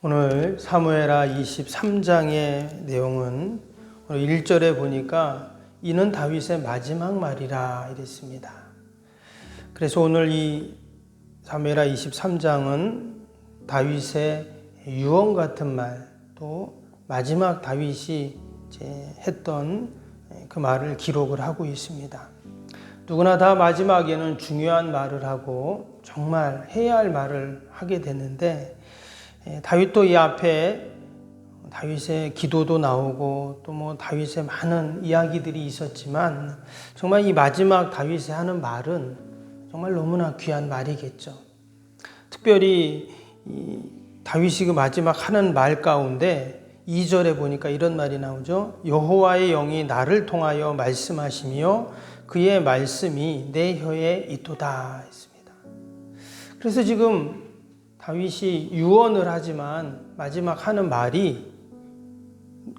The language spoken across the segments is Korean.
오늘 사무엘하 23장의 내용은 오늘 1절에 보니까 이는 다윗의 마지막 말이라 이랬습니다. 그래서 오늘 이 사무엘하 23장은 다윗의 유언 같은 말, 또 마지막 다윗이 했던 그 말을 기록을 하고 있습니다. 누구나 다 마지막에는 중요한 말을 하고 정말 해야 할 말을 하게 되는데, 다윗도 이 앞에 다윗의 기도도 나오고 또 다윗의 많은 이야기들이 있었지만, 정말 이 마지막 다윗이 하는 말은 정말 너무나 귀한 말이겠죠. 특별히 이 다윗이 그 마지막 하는 말 가운데 2절에 보니까 이런 말이 나오죠. 여호와의 영이 나를 통하여 말씀하시며 그의 말씀이 내 혀에 있도다 했습니다. 그래서 지금 다윗이 유언을 하지만 마지막 하는 말이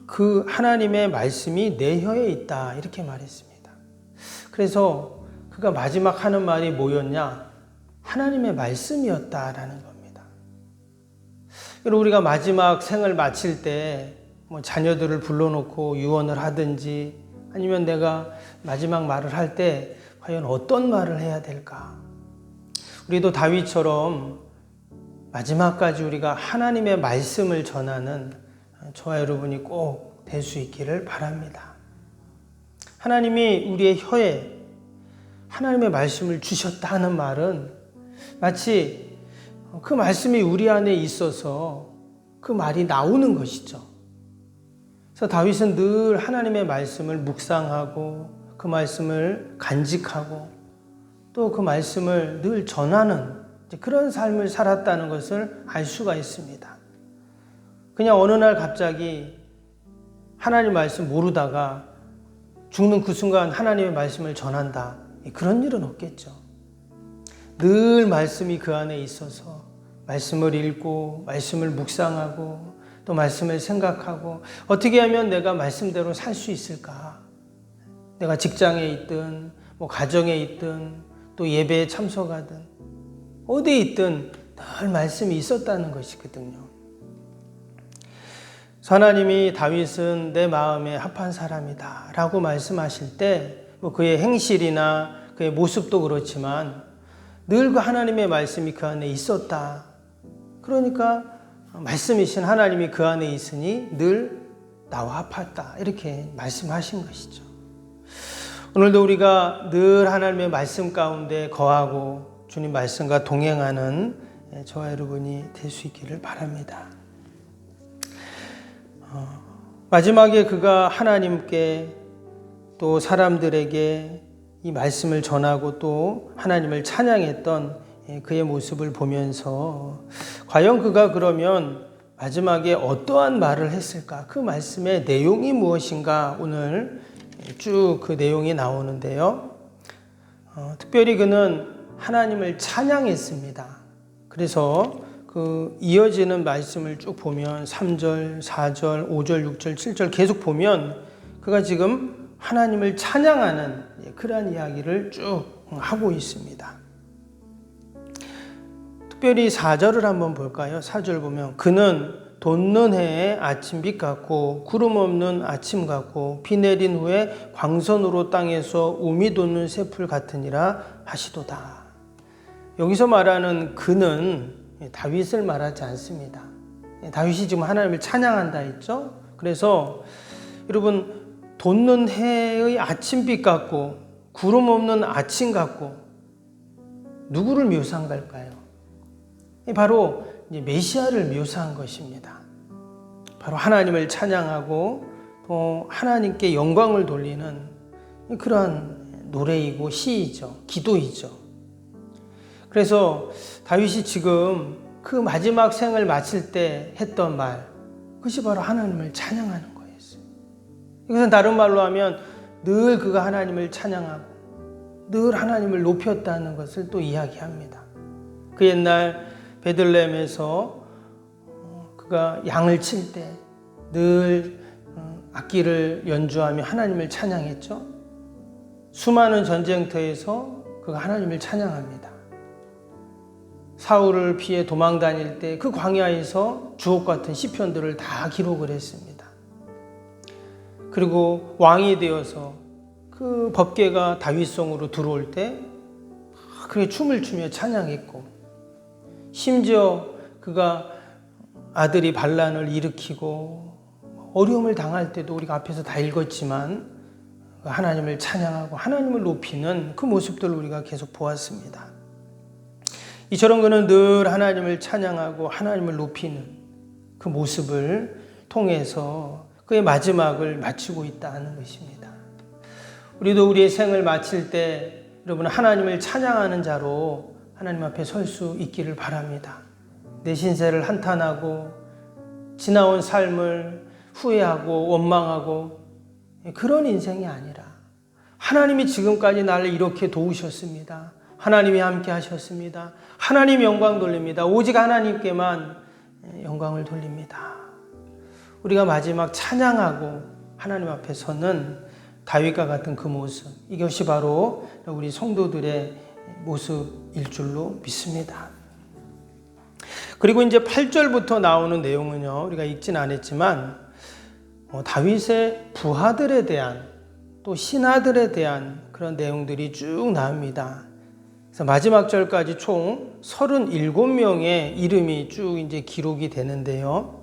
그 하나님의 말씀이 내 혀에 있다 이렇게 말했습니다. 그래서 그가 마지막 하는 말이 뭐였냐? 하나님의 말씀이었다라는 겁니다. 여러분, 우리가 마지막 생을 마칠 때 자녀들을 불러놓고 유언을 하든지 아니면 내가 마지막 말을 할 때 과연 어떤 말을 해야 될까? 우리도 다윗처럼 마지막까지 우리가 하나님의 말씀을 전하는 저와 여러분이 꼭 될 수 있기를 바랍니다. 하나님이 우리의 혀에 하나님의 말씀을 주셨다 하는 말은 마치 그 말씀이 우리 안에 있어서 그 말이 나오는 것이죠. 그래서 다윗은 늘 하나님의 말씀을 묵상하고 그 말씀을 간직하고 또 그 말씀을 늘 전하는 그런 삶을 살았다는 것을 알 수가 있습니다. 그냥 어느 날 갑자기 하나님 말씀 모르다가 죽는 그 순간 하나님의 말씀을 전한다. 그런 일은 없겠죠. 늘 말씀이 그 안에 있어서 말씀을 읽고 말씀을 묵상하고 또 말씀을 생각하고 어떻게 하면 내가 말씀대로 살 수 있을까? 내가 직장에 있든 가정에 있든 또 예배에 참석하든 어디에 있든 늘 말씀이 있었다는 것이거든요. 하나님이 다윗은 내 마음에 합한 사람이다 라고 말씀하실 때 그의 행실이나 그의 모습도 그렇지만 늘 그 하나님의 말씀이 그 안에 있었다. 그러니까 말씀이신 하나님이 그 안에 있으니 늘 나와 합했다 이렇게 말씀하신 것이죠. 오늘도 우리가 늘 하나님의 말씀 가운데 거하고 주님 말씀과 동행하는 저와 여러분이 될 수 있기를 바랍니다. 마지막에 그가 하나님께 또 사람들에게 이 말씀을 전하고 또 하나님을 찬양했던 그의 모습을 보면서 과연 그가 그러면 마지막에 어떠한 말을 했을까? 그 말씀의 내용이 무엇인가? 오늘 쭉 그 내용이 나오는데요. 특별히 그는 하나님을 찬양했습니다. 그래서 그 이어지는 말씀을 쭉 보면 3절, 4절, 5절, 6절, 7절 계속 보면 그가 지금 하나님을 찬양하는 그러한 이야기를 쭉 하고 있습니다. 특별히 4절을 한번 볼까요? 4절 보면 그는 돋는 해의 아침빛 같고 구름 없는 아침 같고 비 내린 후에 광선으로 땅에서 우미 돋는 새풀 같으니라 하시도다. 여기서 말하는 그는 다윗을 말하지 않습니다. 다윗이 지금 하나님을 찬양한다 했죠? 그래서 여러분, 돋는 해의 아침빛 같고 구름 없는 아침 같고 누구를 묘사한 걸까요? 바로 메시아를 묘사한 것입니다. 바로 하나님을 찬양하고 또 하나님께 영광을 돌리는 그러한 노래이고 시이죠. 기도이죠. 그래서 다윗이 지금 그 마지막 생을 마칠 때 했던 말, 그것이 바로 하나님을 찬양하는 거였어요. 이것은 다른 말로 하면 늘 그가 하나님을 찬양하고 늘 하나님을 높였다는 것을 또 이야기합니다. 그 옛날 베들레헴에서 그가 양을 칠 때 늘 악기를 연주하며 하나님을 찬양했죠. 수많은 전쟁터에서 그가 하나님을 찬양합니다. 사울을 피해 도망 다닐 때 그 광야에서 주옥 같은 시편들을 다 기록을 했습니다. 그리고 왕이 되어서 그 법궤가 다윗성으로 들어올 때 그렇게 춤을 추며 찬양했고, 심지어 그가 아들이 반란을 일으키고 어려움을 당할 때도 우리가 앞에서 다 읽었지만 하나님을 찬양하고 하나님을 높이는 그 모습들을 우리가 계속 보았습니다. 이처럼 그는 늘 하나님을 찬양하고 하나님을 높이는 그 모습을 통해서 그의 마지막을 마치고 있다는 것입니다. 우리도 우리의 생을 마칠 때 여러분 하나님을 찬양하는 자로 하나님 앞에 설 수 있기를 바랍니다. 내 신세를 한탄하고 지나온 삶을 후회하고 원망하고 그런 인생이 아니라 하나님이 지금까지 나를 이렇게 도우셨습니다. 하나님이 함께 하셨습니다. 하나님 영광 돌립니다. 오직 하나님께만 영광을 돌립니다. 우리가 마지막 찬양하고 하나님 앞에 서는 다윗과 같은 그 모습, 이것이 바로 우리 성도들의 모습일 줄로 믿습니다. 그리고 이제 8절부터 나오는 내용은요, 우리가 읽진 않았지만 다윗의 부하들에 대한 또 신하들에 대한 그런 내용들이 쭉 나옵니다. 그래서 마지막 절까지 총 37명의 이름이 쭉 이제 기록이 되는데요.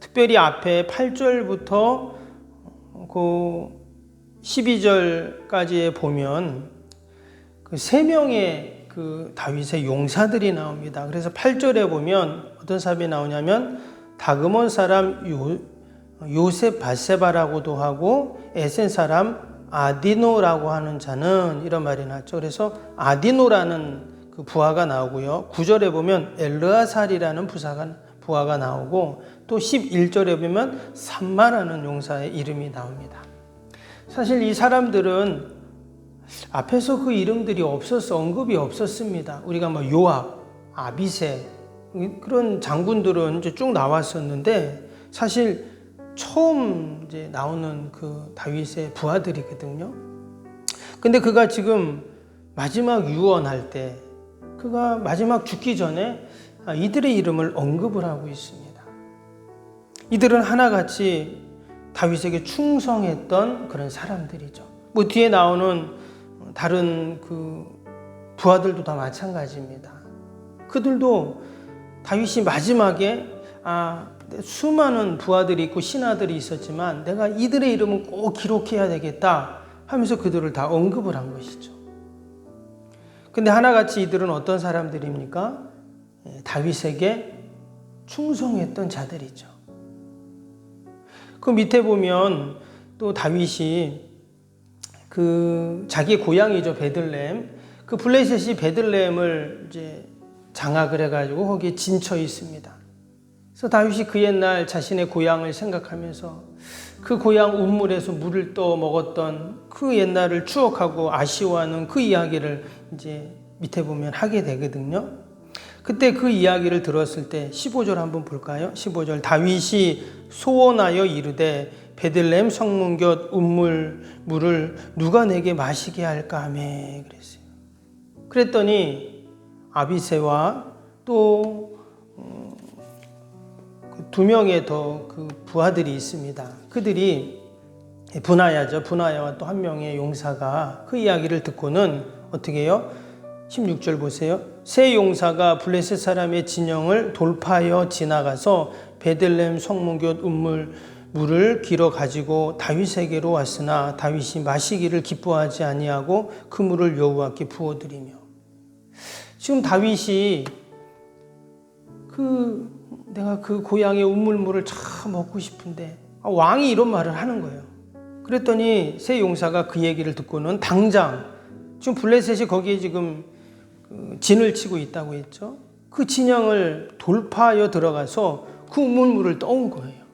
특별히 앞에 8절부터 그 12절까지에 보면 그 3명의 그 다윗의 용사들이 나옵니다. 그래서 8절에 보면 어떤 사람이 나오냐면 다그몬 사람 요셉 바세바라고도 하고 에센 사람 아디노라고 하는 자는 이런 말이 나왔죠. 그래서 아디노라는 그 부하가 나오고요. 9절에 보면 엘르아살이라는 부하가 나오고 또 11절에 보면 삼마라는 용사의 이름이 나옵니다. 사실 이 사람들은 앞에서 그 이름들이 언급이 없었습니다. 우리가 뭐 요압, 아비새 그런 장군들은 이제 쭉 나왔었는데 사실 처음 이제 나오는 그 다윗의 부하들이거든요. 근데 그가 지금 마지막 유언할 때, 그가 마지막 죽기 전에 이들의 이름을 언급을 하고 있습니다. 이들은 하나같이 다윗에게 충성했던 그런 사람들이죠. 뭐 뒤에 나오는 다른 그 부하들도 다 마찬가지입니다. 그들도 다윗이 마지막에 수많은 부하들이 있고 신하들이 있었지만 내가 이들의 이름은 꼭 기록해야 되겠다 하면서 그들을 다 언급을 한 것이죠. 근데 하나같이 이들은 어떤 사람들입니까? 다윗에게 충성했던 자들이죠. 그 밑에 보면 또 다윗이 그 자기의 고향이죠, 베들레헴. 그 블레셋이 베들레헴을 이제 장악을 해가지고 거기에 진쳐 있습니다. 그래서 다윗이 그 옛날 자신의 고향을 생각하면서 그 고향 우물에서 물을 떠 먹었던 그 옛날을 추억하고 아쉬워하는 그 이야기를 이제 밑에 보면 하게 되거든요. 그때 그 이야기를 들었을 때 15절 한번 볼까요? 15절 다윗이 소원하여 이르되 베들레헴 성문 곁 물을 누가 내게 마시게 할까 하며 그랬어요. 그랬더니 아비새와 또 두 명의 더 그 부하들이 있습니다. 그들이 분하야죠. 분하야와 또 한 명의 용사가 그 이야기를 듣고는 어떻게 해요? 16절 보세요. 세 용사가 블레셋 사람의 진영을 돌파하여 지나가서 베들레헴 성문 곁 물을 길어 가지고 다윗에게로 왔으나 다윗이 마시기를 기뻐하지 아니하고 그 물을 여호와께 부어드리며. 지금 다윗이 내가 그 고향의 우물물을 참 먹고 싶은데 왕이 이런 말을 하는 거예요. 그랬더니 세 용사가 그 얘기를 듣고는 당장 지금 블레셋이 거기에 지금 진을 치고 있다고 했죠. 그 진영을 돌파하여 들어가서 그 우물물을 떠온 거예요.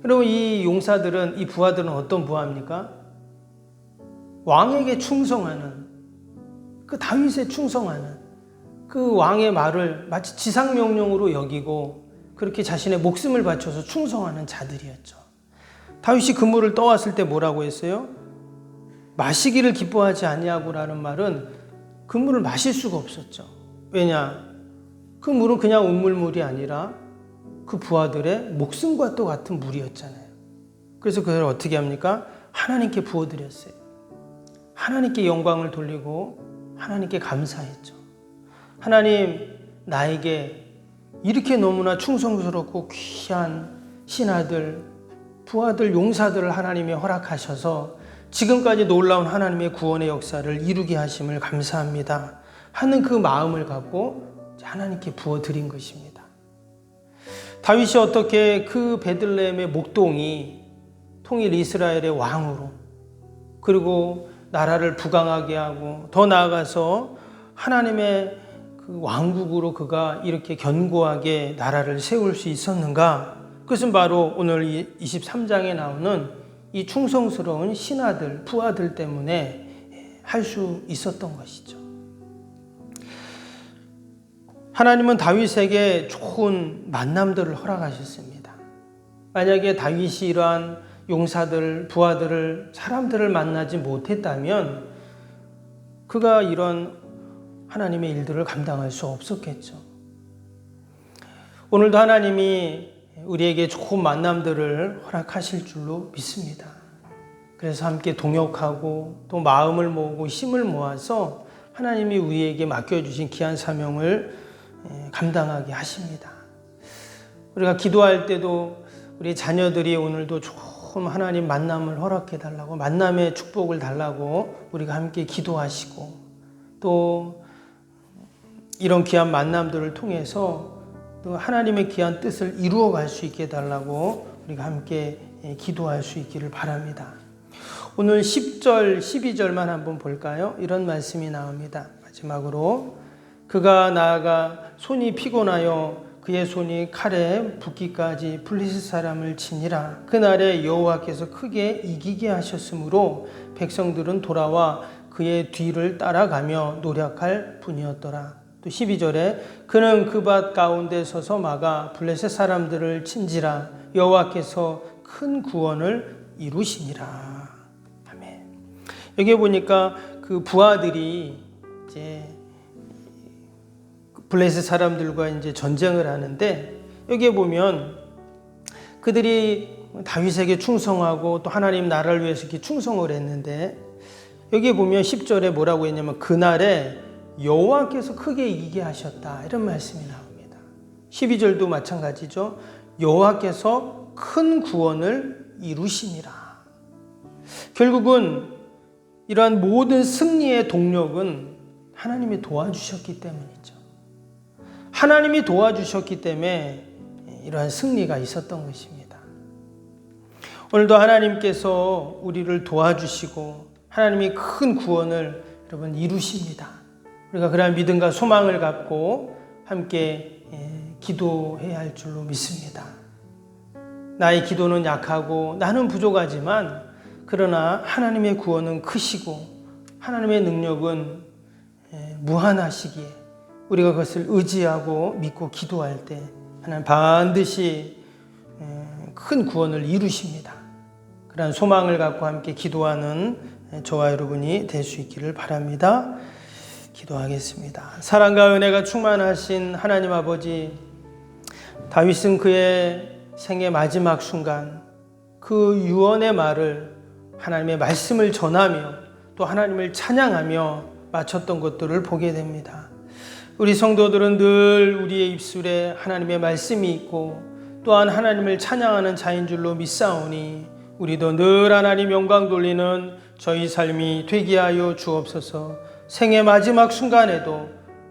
여러분 이 용사들은, 이 부하들은 어떤 부하입니까? 왕에게 충성하는, 그 다윗에 충성하는 그 왕의 말을 마치 지상명령으로 여기고 그렇게 자신의 목숨을 바쳐서 충성하는 자들이었죠. 다윗이 그 물을 떠왔을 때 뭐라고 했어요? 마시기를 기뻐하지 아니하고라는 말은 그 물을 마실 수가 없었죠. 왜냐? 그 물은 그냥 우물물이 아니라 그 부하들의 목숨과 또 같은 물이었잖아요. 그래서 그걸 어떻게 합니까? 하나님께 부어드렸어요. 하나님께 영광을 돌리고 하나님께 감사했죠. 하나님, 나에게 이렇게 너무나 충성스럽고 귀한 신하들, 부하들, 용사들을 하나님이 허락하셔서 지금까지 놀라운 하나님의 구원의 역사를 이루게 하심을 감사합니다 하는 그 마음을 갖고 하나님께 부어드린 것입니다. 다윗이 어떻게 그 베들레헴의 목동이 통일 이스라엘의 왕으로, 그리고 나라를 부강하게 하고 더 나아가서 하나님의 그 왕국으로 그가 이렇게 견고하게 나라를 세울 수 있었는가? 그것은 바로 오늘 23장에 나오는 이 충성스러운 신하들, 부하들 때문에 할 수 있었던 것이죠. 하나님은 다윗에게 좋은 만남들을 허락하셨습니다. 만약에 다윗이 이러한 용사들, 부하들을, 사람들을 만나지 못했다면 그가 이런 하나님의 일들을 감당할 수 없었겠죠. 오늘도 하나님이 우리에게 좋은 만남들을 허락하실 줄로 믿습니다. 그래서 함께 동역하고 또 마음을 모으고 힘을 모아서 하나님이 우리에게 맡겨주신 귀한 사명을 감당하게 하십니다. 우리가 기도할 때도 우리 자녀들이 오늘도 조금 하나님 만남을 허락해 달라고, 만남의 축복을 달라고 우리가 함께 기도하시고, 또 이런 귀한 만남들을 통해서 또 하나님의 귀한 뜻을 이루어 갈 수 있게 달라고 우리가 함께 기도할 수 있기를 바랍니다. 오늘 10절, 12절만 한번 볼까요? 이런 말씀이 나옵니다. 마지막으로 그가 나아가 손이 피곤하여 그의 손이 칼에 붓기까지 블레셋 사람을 치니라. 그날에 여호와께서 크게 이기게 하셨으므로 백성들은 돌아와 그의 뒤를 따라가며 노력할 뿐이었더라. 또 12절에 그는 그 밭 가운데 서서 막아 블레셋 사람들을 친지라. 여호와께서 큰 구원을 이루시니라. 아멘. 여기 보니까 그 부하들이 이제 블레셋 사람들과 이제 전쟁을 하는데, 여기에 보면 그들이 다윗에게 충성하고 또 하나님 나라를 위해서 이렇게 충성을 했는데, 여기에 보면 10절에 뭐라고 했냐면 그날에 여호와께서 크게 이기게 하셨다, 이런 말씀이 나옵니다. 12절도 마찬가지죠. 여호와께서 큰 구원을 이루시니라. 결국은 이러한 모든 승리의 동력은 하나님이 도와주셨기 때문이죠. 하나님이 도와주셨기 때문에 이러한 승리가 있었던 것입니다. 오늘도 하나님께서 우리를 도와주시고 하나님이 큰 구원을 여러분 이루십니다. 우리가 그러한 믿음과 소망을 갖고 함께 기도해야 할 줄로 믿습니다. 나의 기도는 약하고 나는 부족하지만 그러나 하나님의 구원은 크시고 하나님의 능력은 무한하시기에 우리가 그것을 의지하고 믿고 기도할 때 하나님 반드시 큰 구원을 이루십니다. 그러한 소망을 갖고 함께 기도하는 저와 여러분이 될 수 있기를 바랍니다. 기도하겠습니다. 사랑과 은혜가 충만하신 하나님 아버지, 다윗은 그의 생의 마지막 순간 그 유언의 말을, 하나님의 말씀을 전하며 또 하나님을 찬양하며 마쳤던 것들을 보게 됩니다. 우리 성도들은 늘 우리의 입술에 하나님의 말씀이 있고 또한 하나님을 찬양하는 자인 줄로 믿사오니 우리도 늘 하나님 영광 돌리는 저희 삶이 되게 하여 주옵소서. 생의 마지막 순간에도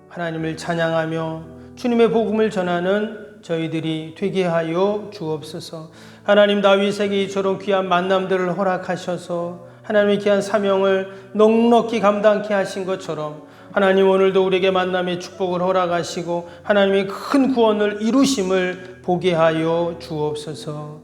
하나님을 찬양하며 주님의 복음을 전하는 저희들이 되게 하여 주옵소서. 하나님, 다윗에게 이처럼 귀한 만남들을 허락하셔서 하나님의 귀한 사명을 넉넉히 감당케 하신 것처럼 하나님, 오늘도 우리에게 만남의 축복을 허락하시고 하나님의 큰 구원을 이루심을 보게 하여 주옵소서.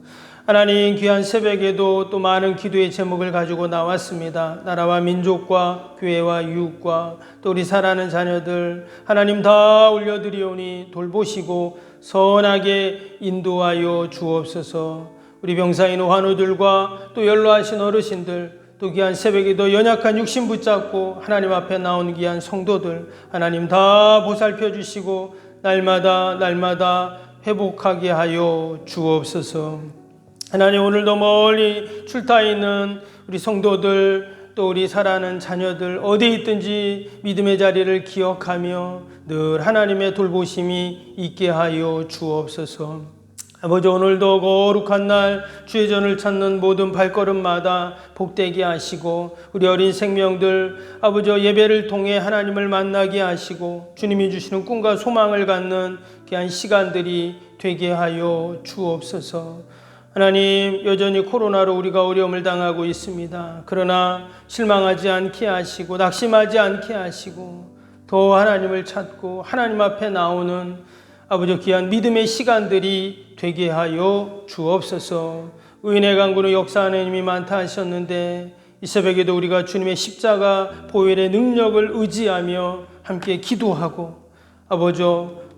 하나님, 귀한 새벽에도 또 많은 기도의 제목을 가지고 나왔습니다. 나라와 민족과 교회와 이웃과 또 우리 사랑하는 자녀들 하나님 다 올려드리오니 돌보시고 선하게 인도하여 주옵소서. 우리 병사인 환우들과 또 연로하신 어르신들, 또 귀한 새벽에도 연약한 육신 붙잡고 하나님 앞에 나온 귀한 성도들 하나님 다 보살펴 주시고 날마다 회복하게 하여 주옵소서. 하나님, 오늘도 멀리 출타 있는 우리 성도들, 또 우리 사랑하는 자녀들 어디 있든지 믿음의 자리를 기억하며 늘 하나님의 돌보심이 있게 하여 주옵소서. 아버지, 오늘도 거룩한 날 주의 전을 찾는 모든 발걸음마다 복되게 하시고 우리 어린 생명들 아버지 예배를 통해 하나님을 만나게 하시고 주님이 주시는 꿈과 소망을 갖는 귀한 시간들이 되게 하여 주옵소서. 하나님, 여전히 코로나로 우리가 어려움을 당하고 있습니다. 그러나 실망하지 않게 하시고 낙심하지 않게 하시고 더 하나님을 찾고 하나님 앞에 나오는 아버지 귀한 믿음의 시간들이 되게 하여 주옵소서. 의인의 강구는 역사하는 힘이 많다 하셨는데 이 새벽에도 우리가 주님의 십자가 보혈의 능력을 의지하며 함께 기도하고 아버지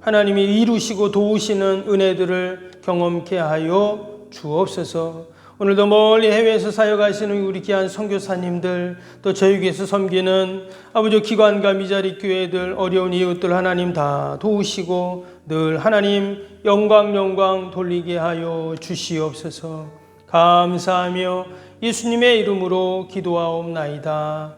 하나님이 이루시고 도우시는 은혜들을 경험케 하여 주옵소서. 오늘도 멀리 해외에서 사역하시는 우리 귀한 선교사님들, 또 저희에게서 섬기는 아버지 기관과 미자리 교회들, 어려운 이웃들 하나님 다 도우시고 늘 하나님 영광 돌리게 하여 주시옵소서. 감사하며 예수님의 이름으로 기도하옵나이다.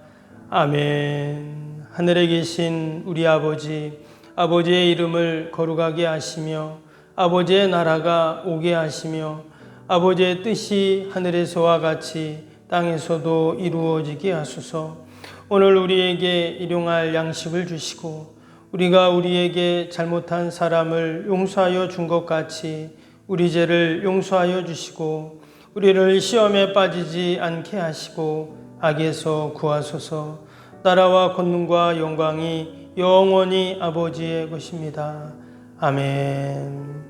아멘. 하늘에 계신 우리 아버지의 이름을 거룩하게 하시며 아버지의 나라가 오게 하시며 아버지의 뜻이 하늘에서와 같이 땅에서도 이루어지게 하소서. 오늘 우리에게 일용할 양식을 주시고 우리가 우리에게 잘못한 사람을 용서하여 준 것 같이 우리 죄를 용서하여 주시고 우리를 시험에 빠지지 않게 하시고 악에서 구하소서. 나라와 권능과 영광이 영원히 아버지의 것입니다. 아멘.